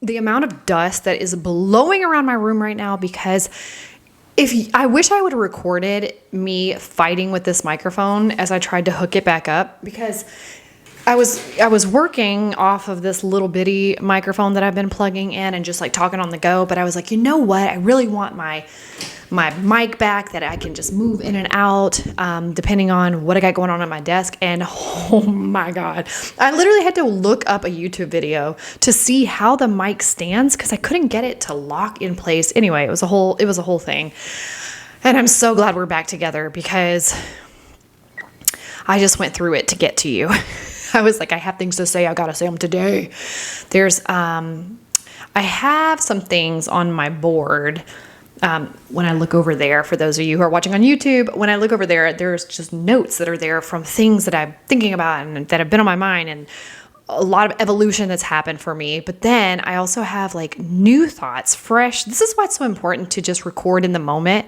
the amount of dust that is blowing around my room right now, because I wish I would have recorded me fighting with this microphone as I tried to hook it back up, because I was working off of this little bitty microphone that I've been plugging in and just like talking on the go. But I was like, you know what? I really want my mic back that I can just move in and out, depending on what I got going on at my desk. And oh my God, I literally had to look up a YouTube video to see how the mic stands, because I couldn't get it to lock in place. Anyway, it was a whole thing. And I'm so glad we're back together, because I just went through it to get to you. I was like, I have things to say. I got to say them today. I have some things on my board. When I look over there, for those of you who are watching on YouTube, when I look over there, there's just notes that are there from things that I'm thinking about and that have been on my mind, and a lot of evolution that's happened for me. But then I also have like new thoughts, fresh. This is why it's so important to just record in the moment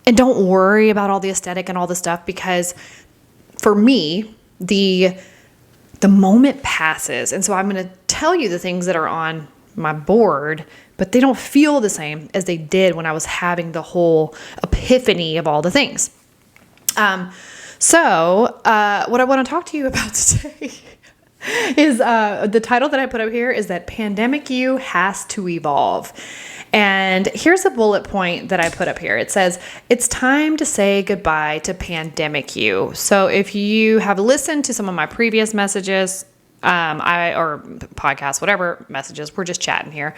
and don't worry about all the aesthetic and all the stuff, because for me, the moment passes. And so I'm going to tell you the things that are on my board, but they don't feel the same as they did when I was having the whole epiphany of all the things. So what I want to talk to you about today is the title that I put up here is that Pandemic You Has to Evolve. And here's a bullet point that I put up here. It says, it's time to say goodbye to pandemic you. So if you have listened to some of my previous messages, or podcasts, whatever messages, we're just chatting here.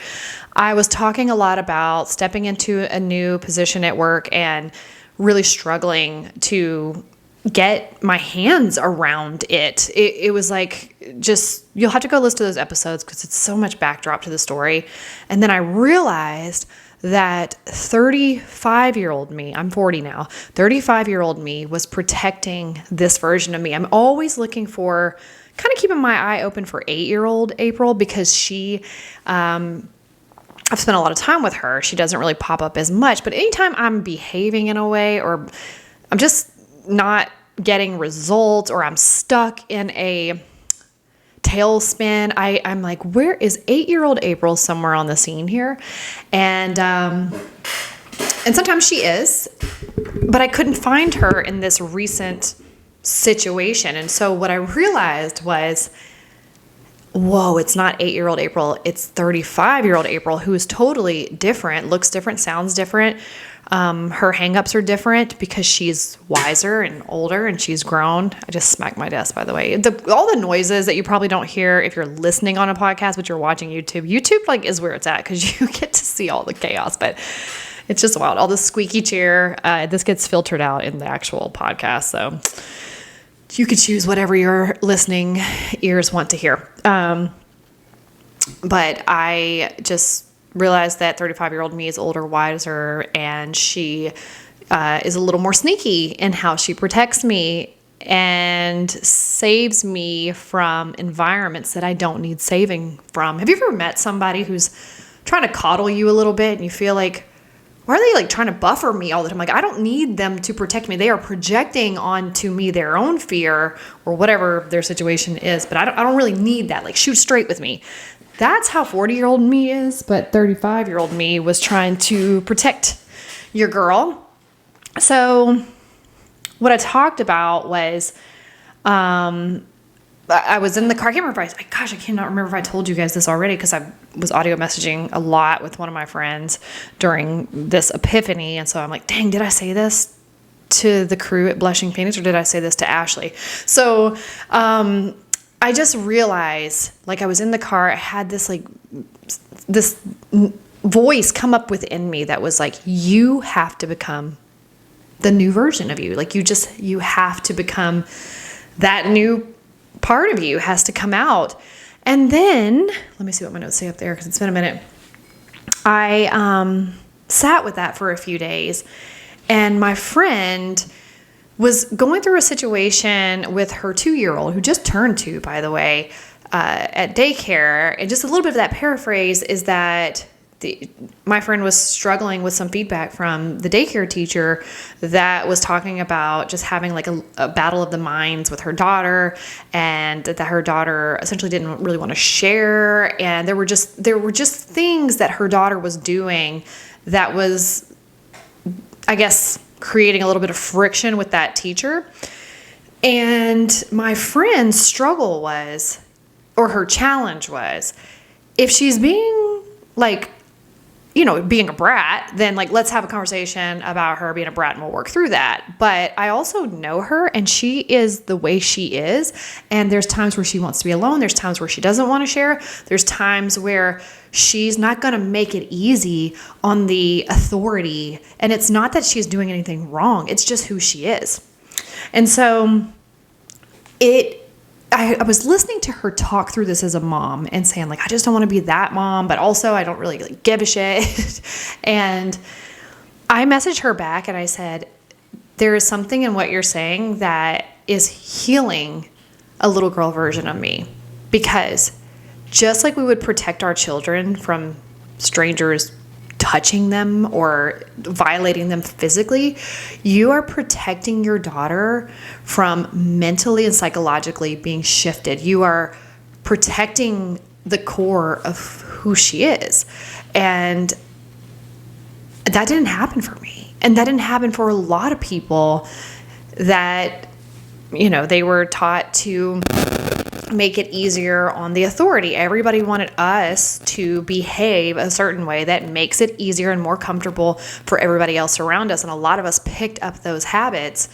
I was talking a lot about stepping into a new position at work and really struggling to get my hands around it. It was like, just, you'll have to go listen to those episodes because it's so much backdrop to the story. And then I realized that 35-year-old me, I'm 40 now, 35-year-old me was protecting this version of me. I'm always looking for, kind of keeping my eye open for 8-year-old April, because she, I've spent a lot of time with her. She doesn't really pop up as much, but anytime I'm behaving in a way, or I'm just not getting results, or I'm stuck in a tailspin, I'm like, where is 8-year-old April somewhere on the scene here? And sometimes she is, but I couldn't find her in this recent situation. And so what I realized was, whoa, it's not 8-year-old April, it's 35-year-old April, who is totally different, looks different, sounds different. Her hangups are different because she's wiser and older and she's grown. I just smacked my desk, by the way. All the noises that you probably don't hear if you're listening on a podcast, but you're watching YouTube. YouTube like is where it's at, because you get to see all the chaos, but it's just wild. All the squeaky chair. This gets filtered out in the actual podcast, so you could choose whatever your listening ears want to hear. But I just realized that 35-year-old me is older, wiser, and she is a little more sneaky in how she protects me and saves me from environments that I don't need saving from. Have you ever met somebody who's trying to coddle you a little bit and you feel like, why are they like trying to buffer me all the time? Like, I don't need them to protect me. They are projecting onto me their own fear or whatever their situation is, but I don't really need that. Like, shoot straight with me. That's how 40-year-old me is, but 35-year-old me was trying to protect your girl. So what I talked about was, I was in the car. I can't remember I cannot remember if I told you guys this already, because I was audio messaging a lot with one of my friends during this epiphany. And so I'm like, dang, did I say this to the crew at Blushing Phoenix, or did I say this to Ashley? So, I just realized, like, I was in the car, I had this voice come up within me that was like, you have to become the new version of you. Like, you have to become that new part of you has to come out. And then, let me see what my notes say up there, because it's been a minute. I sat with that for a few days, and my friend was going through a situation with her 2-year-old, who just turned 2, by the way, at daycare. And just a little bit of that paraphrase is that my friend was struggling with some feedback from the daycare teacher that was talking about just having like a battle of the minds with her daughter, and that her daughter essentially didn't really want to share. And there were just things that her daughter was doing that was, I guess, creating a little bit of friction with that teacher. And my friend's struggle was, or her challenge was, if she's being like, being a brat, then like, let's have a conversation about her being a brat and we'll work through that. But I also know her, and she is the way she is. And there's times where she wants to be alone. There's times where she doesn't want to share. There's times where she's not going to make it easy on the authority. And it's not that she's doing anything wrong. It's just who she is. And so I was listening to her talk through this as a mom and saying like, I just don't want to be that mom, but also I don't really like give a shit. And I messaged her back and I said, there is something in what you're saying that is healing a little girl version of me, because just like we would protect our children from strangers touching them or violating them physically, you are protecting your daughter from mentally and psychologically being shifted. You are protecting the core of who she is. And that didn't happen for me. And that didn't happen for a lot of people that, they were taught to make it easier on the authority. Everybody wanted us to behave a certain way that makes it easier and more comfortable for everybody else around us. And a lot of us picked up those habits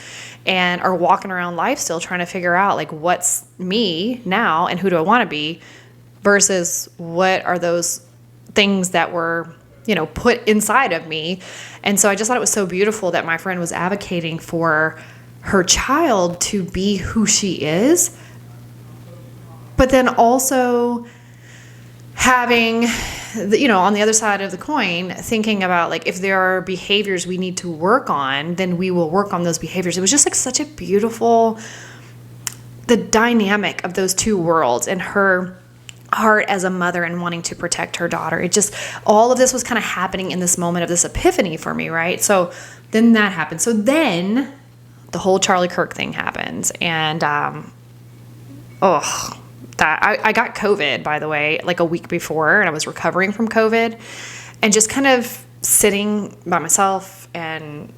and are walking around life still trying to figure out like, what's me now and who do I want to be versus what are those things that were, put inside of me. And so I just thought it was so beautiful that my friend was advocating for her child to be who she is, but then also having, on the other side of the coin, thinking about like, if there are behaviors we need to work on, then we will work on those behaviors. It was just like such a beautiful, the dynamic of those two worlds and her heart as a mother and wanting to protect her daughter. It just, all of this was kind of happening in this moment of this epiphany for me, right? So then that happened. So then the whole Charlie Kirk thing happened. And, I got COVID, by the way, like a week before, and I was recovering from COVID and just kind of sitting by myself and,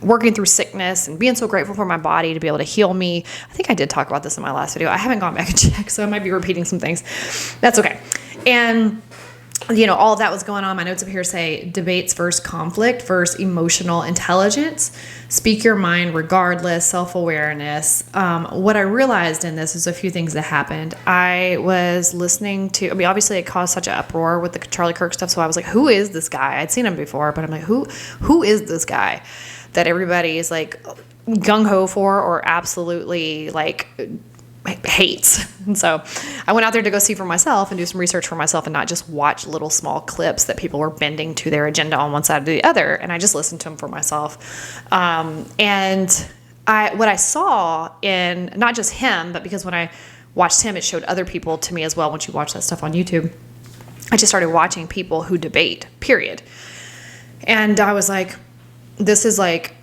working through sickness and being so grateful for my body to be able to heal me. I think I did talk about this in my last video. I haven't gone back and checked, so I might be repeating some things. That's okay. And all of that was going on. My notes up here say debates versus conflict versus emotional intelligence, speak your mind regardless, self-awareness. What I realized in this is a few things that happened. I was listening to, obviously it caused such an uproar with the Charlie Kirk stuff. So I was like, who is this guy? I'd seen him before, but I'm like, who is this guy that everybody is like gung-ho for or absolutely like hates? And so I went out there to go see for myself and do some research for myself and not just watch little small clips that people were bending to their agenda on one side or the other. And I just listened to them for myself. And what I saw in not just him, but because when I watched him, it showed other people to me as well. Once you watch that stuff on YouTube, I just started watching people who debate, period. And I was like, this is like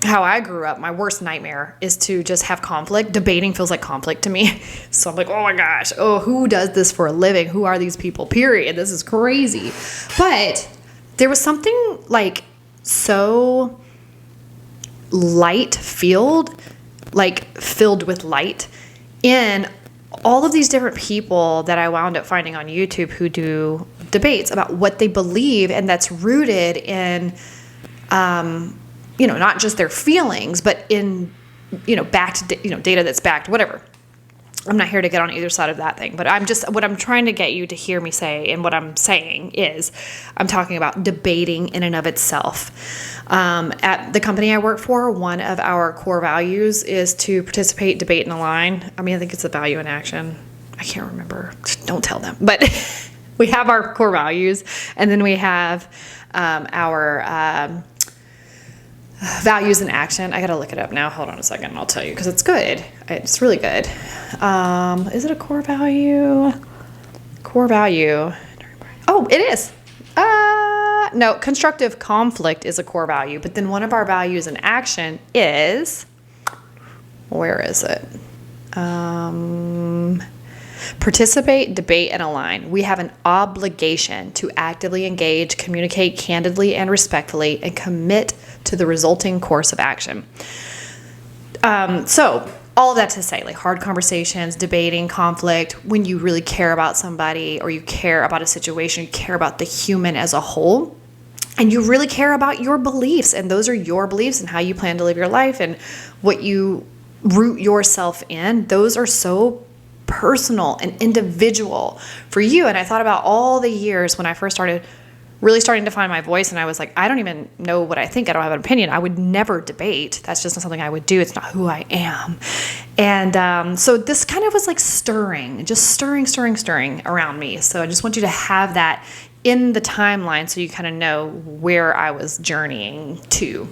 how I grew up. My worst nightmare is to just have conflict. Debating feels like conflict to me. So I'm like, oh my gosh, who does this for a living? Who are these people? Period. This is crazy. But there was something like so light filled with light in all of these different people that I wound up finding on YouTube who do debates about what they believe, and that's rooted in not just their feelings, but in, backed, data that's backed, whatever. I'm not here to get on either side of that thing, but what I'm trying to get you to hear me say, and what I'm saying is, I'm talking about debating in and of itself. At the company I work for, one of our core values is to participate, debate, and align. I think it's a value in action. I can't remember. Don't tell them. But we have our core values, and then we have our values in action. I gotta look it up now. Hold on a second. I'll tell you because it's good. It's really good. Is it a core value? Core value. Oh, it is. No, constructive conflict is a core value, but then one of our values in action is, where is it? Participate, debate, and align. We have an obligation to actively engage, communicate candidly and respectfully, and commit to the resulting course of action. So all of that to say, like hard conversations, debating, conflict, when you really care about somebody or you care about a situation, you care about the human as a whole, and you really care about your beliefs, and those are your beliefs and how you plan to live your life and what you root yourself in. Those are so personal and individual for you. And I thought about all the years when I first started really starting to find my voice, and I was like, I don't even know what I think. I don't have an opinion. I would never debate. That's just not something I would do. It's not who I am. And so this kind of was like stirring around me. So I just want you to have that in the timeline so you kind of know where I was journeying to.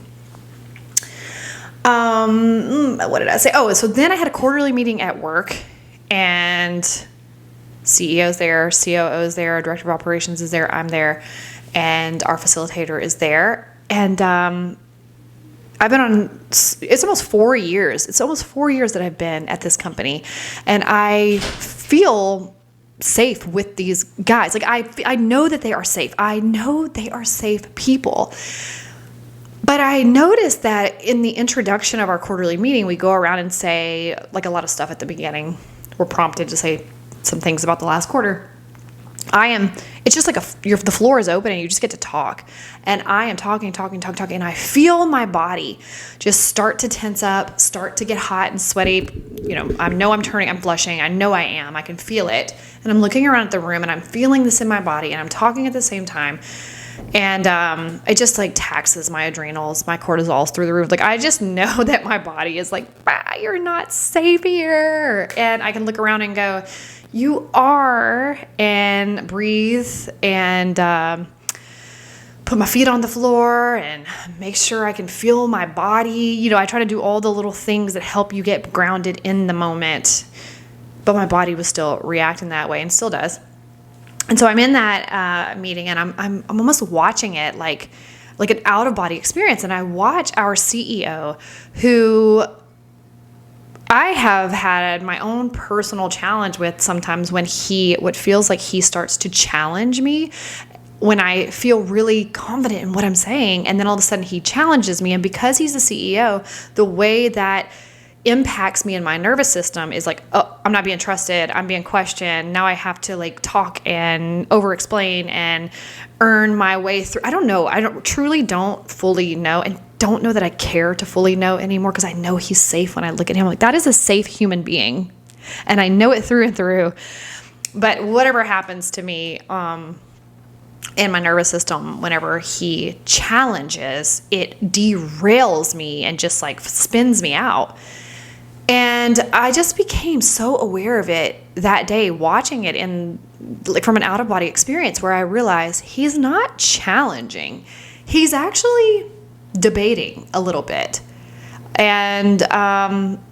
What did I say? Oh, so then I had a quarterly meeting at work, and CEO's there, COO's there, director of operations is there, I'm there, and our facilitator is there. And I've been on, it's almost 4 years. It's almost 4 years that I've been at this company, and I feel safe with these guys. Like I know that they are safe. I know they are safe people. But I noticed that in the introduction of our quarterly meeting, we go around and say like a lot of stuff at the beginning. We're prompted to say some things about the last quarter. It's just like the floor is open and you just get to talk. And I am talking. And I feel my body just start to tense up, start to get hot and sweaty. You know, I'm blushing. I know I am. I can feel it. And I'm looking around at the room and I'm feeling this in my body and I'm talking at the same time. And it just like taxes my adrenals, my cortisol's through the roof. Like I just know that my body is like, you're not safe here. And I can look around and go, you are, and breathe and put my feet on the floor and make sure I can feel my body. You know, I try to do all the little things that help you get grounded in the moment. But my body was still reacting that way and still does. And so I'm in that meeting and I'm almost watching it like an out-of-body experience. And I watch our CEO, who I have had my own personal challenge with sometimes when what feels like he starts to challenge me when I feel really confident in what I'm saying. And then all of a sudden he challenges me. And because he's the CEO, the way that impacts me in my nervous system is like, oh, I'm not being trusted. I'm being questioned. Now I have to like talk and over explain and earn my way through. I don't know. I don't fully know, and don't know that I care to fully know anymore, because I know he's safe when I look at him. Like, that is a safe human being, and I know it through and through. But whatever happens to me in my nervous system, whenever he challenges, it derails me and just like spins me out. And I just became so aware of it that day, watching it in like from an out-of-body experience, where I realized he's not challenging. He's actually debating a little bit. And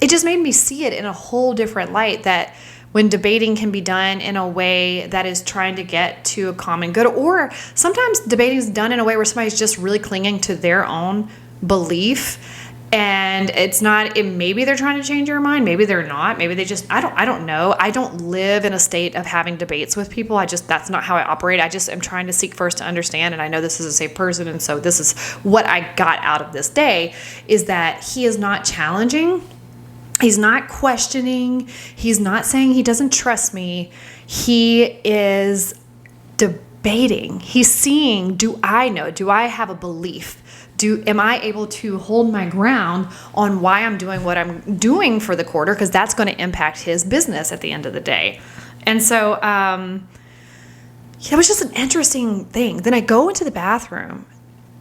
it just made me see it in a whole different light, that when debating can be done in a way that is trying to get to a common good, or sometimes debating is done in a way where somebody's just really clinging to their own belief. And it's not, maybe they're trying to change your mind. Maybe they're not. Maybe they just, I don't know. I don't live in a state of having debates with people. That's not how I operate. I just am trying to seek first to understand. And I know this is a safe person. And so this is what I got out of this day, is that he is not challenging. He's not questioning. He's not saying he doesn't trust me. He is debating. He's seeing, do I know? Do I have a belief? Am I able to hold my ground on why I'm doing what I'm doing for the quarter? Because that's going to impact his business at the end of the day. And so it was just an interesting thing. Then I go into the bathroom,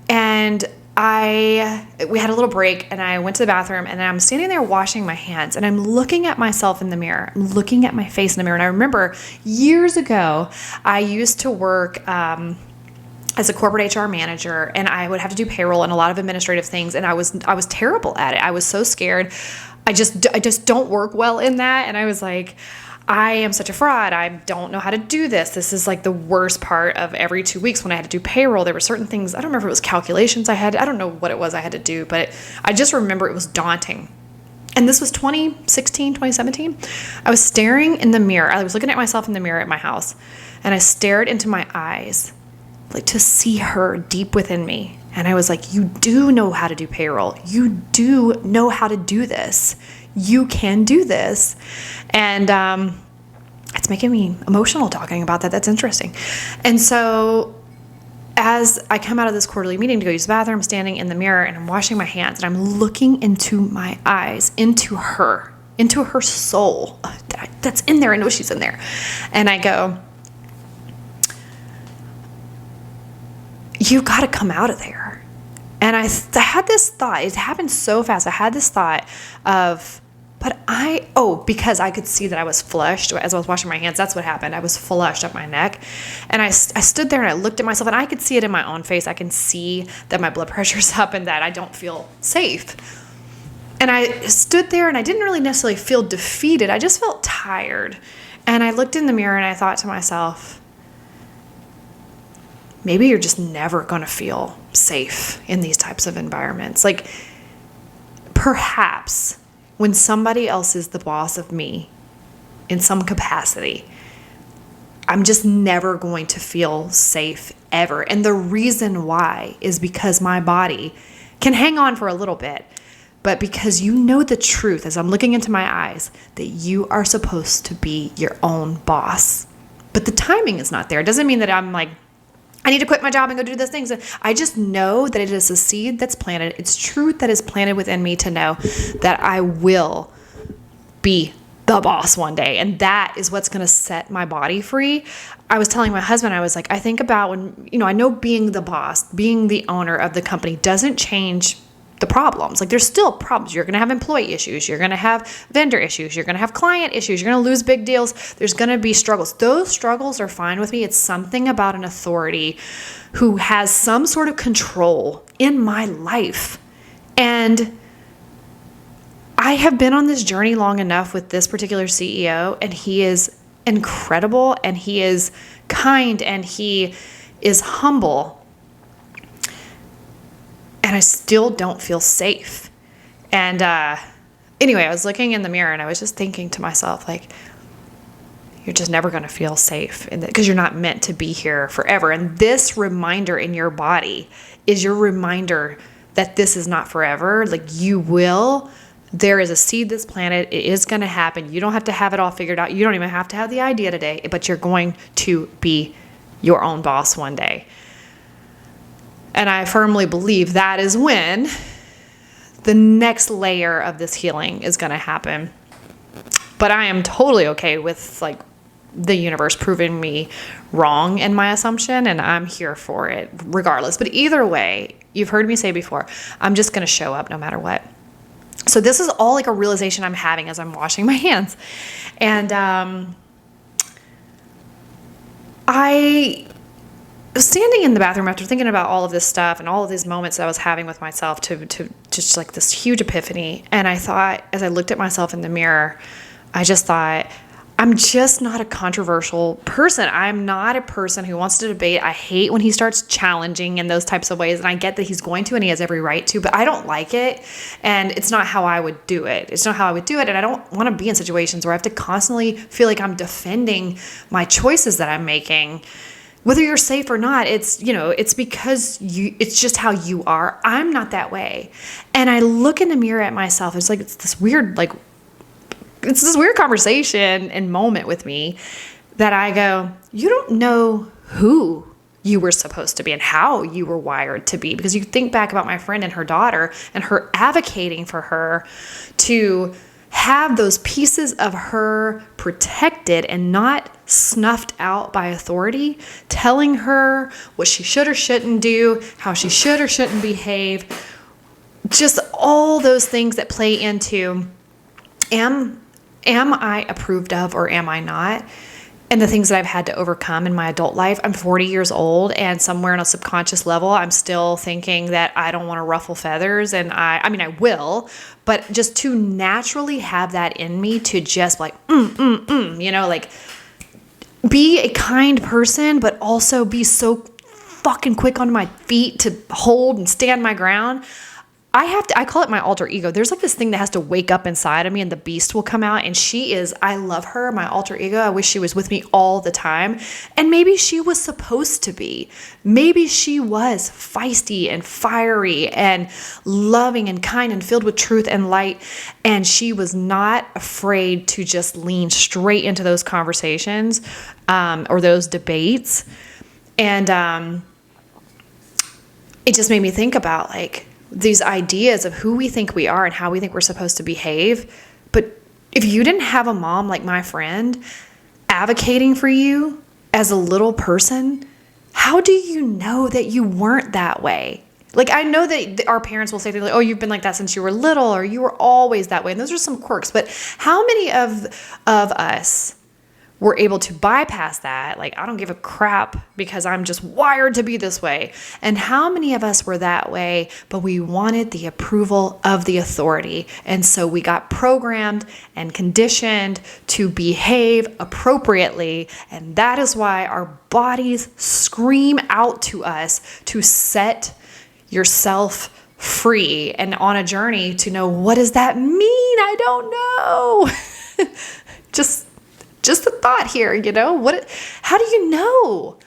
and we had a little break, and I went to the bathroom, and I'm standing there washing my hands, and I'm looking at myself in the mirror. I'm looking at my face in the mirror. And I remember years ago, I used to work as a corporate HR manager, and I would have to do payroll and a lot of administrative things. And I was terrible at it. I was so scared. I just don't work well in that. And I was like, I am such a fraud. I don't know how to do this. This is like the worst part of every 2 weeks when I had to do payroll. There were certain things, I don't remember if it was calculations I don't know what it was I had to do, but I just remember it was daunting. And this was 2016, 2017. I was staring in the mirror. I was looking at myself in the mirror at my house, and I stared into my eyes, like to see her deep within me. And I was like, you do know how to do payroll. You do know how to do this. You can do this. And it's making me emotional talking about that. That's interesting. And so as I come out of this quarterly meeting to go use the bathroom, I'm standing in the mirror and I'm washing my hands and I'm looking into my eyes, into her soul that's in there. I know she's in there. And I go, you got to come out of there. And I had this thought. It happened so fast. I had this thought of, because I could see that I was flushed as I was washing my hands. That's what happened. I was flushed up my neck. And I stood there and I looked at myself and I could see it in my own face. I can see that my blood pressure's up and that I don't feel safe. And I stood there and I didn't really necessarily feel defeated. I just felt tired. And I looked in the mirror and I thought to myself, maybe you're just never going to feel safe in these types of environments. Like, perhaps when somebody else is the boss of me in some capacity, I'm just never going to feel safe ever. And the reason why is because my body can hang on for a little bit, but because you know the truth as I'm looking into my eyes that you are supposed to be your own boss. But the timing is not there. It doesn't mean that I'm like, I need to quit my job and go do those things. I just know that it is a seed that's planted. It's truth that is planted within me to know that I will be the boss one day. And that is what's going to set my body free. I was telling my husband, I was like, I think about when, I know being the boss, being the owner of the company doesn't change the problems. Like, there's still problems. You're going to have employee issues. You're going to have vendor issues. You're going to have client issues. You're going to lose big deals. There's going to be struggles. Those struggles are fine with me. It's something about an authority who has some sort of control in my life. And I have been on this journey long enough with this particular CEO, and he is incredible, and he is kind, and he is humble. And I still don't feel safe. And anyway, I was looking in the mirror and I was just thinking to myself, like, you're just never going to feel safe because you're not meant to be here forever. And this reminder in your body is your reminder that this is not forever. Like, you will. There is a seed that's planted. It is going to happen. You don't have to have it all figured out. You don't even have to have the idea today, but you're going to be your own boss one day. And I firmly believe that is when the next layer of this healing is going to happen. But I am totally okay with, like, the universe proving me wrong in my assumption, and I'm here for it regardless. But either way, you've heard me say before, I'm just going to show up no matter what. So this is all like a realization I'm having as I'm washing my hands. And I was standing in the bathroom after thinking about all of this stuff and all of these moments that I was having with myself to just like this huge epiphany. And I thought, as I looked at myself in the mirror, I just thought, I'm just not a controversial person. I'm not a person who wants to debate. I hate when he starts challenging in those types of ways. And I get that he's going to, and he has every right to, but I don't like it. And it's not how I would do it. It's not how I would do it. And I don't want to be in situations where I have to constantly feel like I'm defending my choices that I'm making. Whether you're safe or not, it's, it's because it's just how you are. I'm not that way. And I look in the mirror at myself. It's this weird conversation and moment with me that I go, you don't know who you were supposed to be and how you were wired to be. Because you think back about my friend and her daughter and her advocating for her to have those pieces of her protected and not snuffed out by authority, telling her what she should or shouldn't do, how she should or shouldn't behave, just all those things that play into, am I approved of or am I not? and the things that I've had to overcome in my adult life. I'm 40 years old, and somewhere on a subconscious level, I'm still thinking that I don't want to ruffle feathers. And I mean, I will, but just to naturally have that in me to just like, like be a kind person, but also be so fucking quick on my feet to hold and stand my ground. I call it my alter ego. There's like this thing that has to wake up inside of me, and the beast will come out. And I love her, my alter ego. I wish she was with me all the time. And maybe she was supposed to be. Maybe she was feisty and fiery and loving and kind and filled with truth and light. And she was not afraid to just lean straight into those conversations, or those debates. And it just made me think about like these ideas of who we think we are and how we think we're supposed to behave. But if you didn't have a mom like my friend advocating for you as a little person, how do you know that you weren't that way? Like, I know that our parents will say things like, oh, you've been like that since you were little, or you were always that way. And those are some quirks. But how many of us were able to bypass that? Like, I don't give a crap because I'm just wired to be this way. And how many of us were that way, but we wanted the approval of the authority. And so we got programmed and conditioned to behave appropriately. And that is why our bodies scream out to us to set yourself free and on a journey to know, what does that mean? I don't know. Just a thought here, how do you know?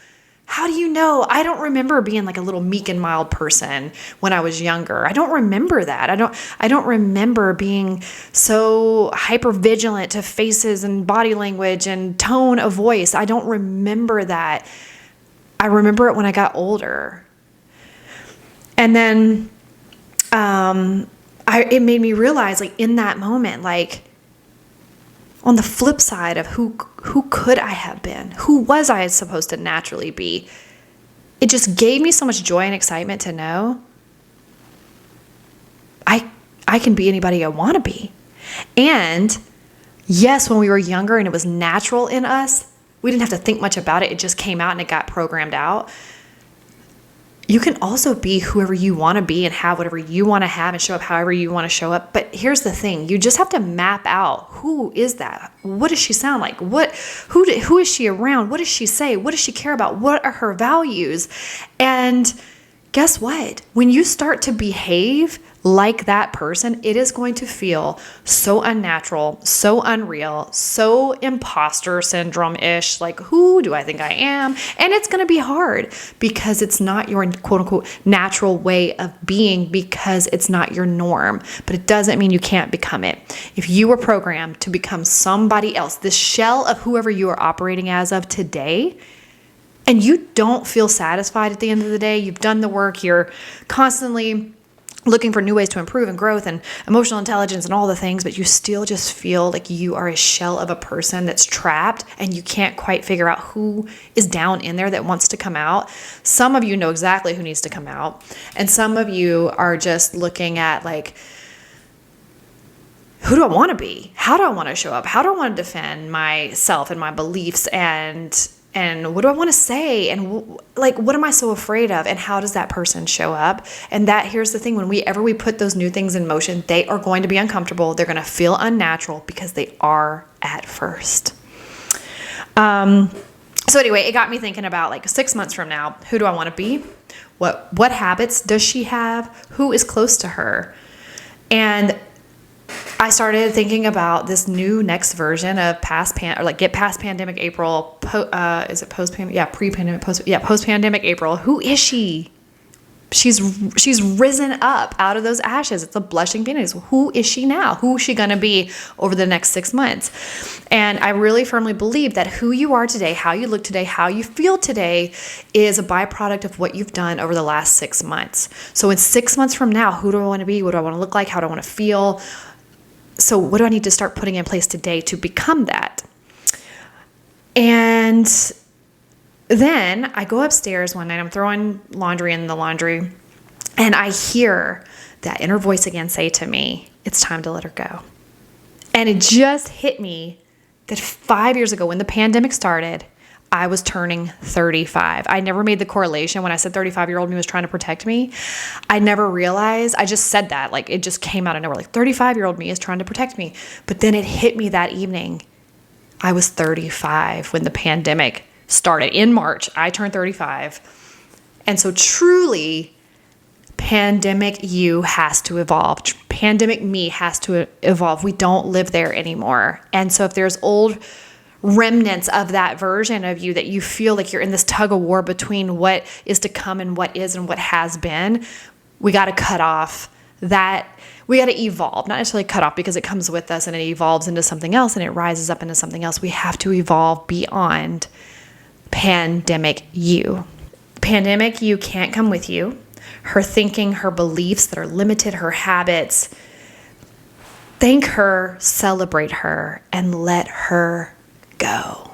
How do you know? I don't remember being like a little meek and mild person when I was younger. I don't remember that. I don't remember being so hyper vigilant to faces and body language and tone of voice. I don't remember that. I remember it when I got older. And then it made me realize, like, in that moment, like, on the flip side of who could I have been? Who was I supposed to naturally be? It just gave me so much joy and excitement to know I can be anybody I want to be. And yes, when we were younger and it was natural in us, we didn't have to think much about it. It just came out and it got programmed out. You can also be whoever you want to be and have whatever you want to have and show up however you want to show up. But here's the thing. You just have to map out, who is that? What does she sound like? Who is she around? What does she say? What does she care about? What are her values? And guess what? When you start to behave like that person, it is going to feel so unnatural, so unreal, so imposter syndrome-ish, like, who do I think I am? And it's going to be hard because it's not your quote unquote natural way of being, because it's not your norm. But it doesn't mean you can't become it. If you were programmed to become somebody else, this shell of whoever you are operating as of today, and you don't feel satisfied at the end of the day, you've done the work, you're constantly looking for new ways to improve and growth and emotional intelligence and all the things, but you still just feel like you are a shell of a person that's trapped and you can't quite figure out who is down in there that wants to come out. Some of you know exactly who needs to come out. And some of you are just looking at, like, who do I want to be? How do I want to show up? How do I want to defend myself and my beliefs? And what do I want to say? And what am I so afraid of? And how does that person show up? And here's the thing, whenever we put those new things in motion, they are going to be uncomfortable. They're going to feel unnatural because they are at first. So anyway, it got me thinking about, like, 6 months from now, who do I want to be? What habits does she have? Who is close to her? And I started thinking about this new next version of get past pandemic April. Is it post-pandemic? Yeah, pre-pandemic, post-pandemic April. Who is she? She's risen up out of those ashes. It's a blushing phoenix. Who is she now? Who is she going to be over the next 6 months? And I really firmly believe that who you are today, how you look today, how you feel today is a byproduct of what you've done over the last 6 months. So in 6 months from now, who do I want to be? What do I want to look like? How do I want to feel? So what do I need to start putting in place today to become that? And then I go upstairs one night, I'm throwing laundry in the laundry, and I hear that inner voice again say to me, it's time to let her go. And it just hit me that 5 years ago when the pandemic started, I was turning 35. I never made the correlation when I said 35-year-old me was trying to protect me. I never realized, I just said that, like it just came out of nowhere, like 35-year-old me is trying to protect me. But then it hit me that evening. I was 35 when the pandemic started. In March, I turned 35. And so truly, pandemic you has to evolve. Pandemic me has to evolve. We don't live there anymore. And so if there's old remnants of that version of you that you feel like you're in this tug of war between what is to come and what is and what has been, we got to cut off that. We got to evolve, not necessarily cut off because it comes with us and it evolves into something else and it rises up into something else. We have to evolve beyond pandemic you. Pandemic you can't come with you. Her thinking, her beliefs that are limited, her habits. Thank her, celebrate her, and let her go.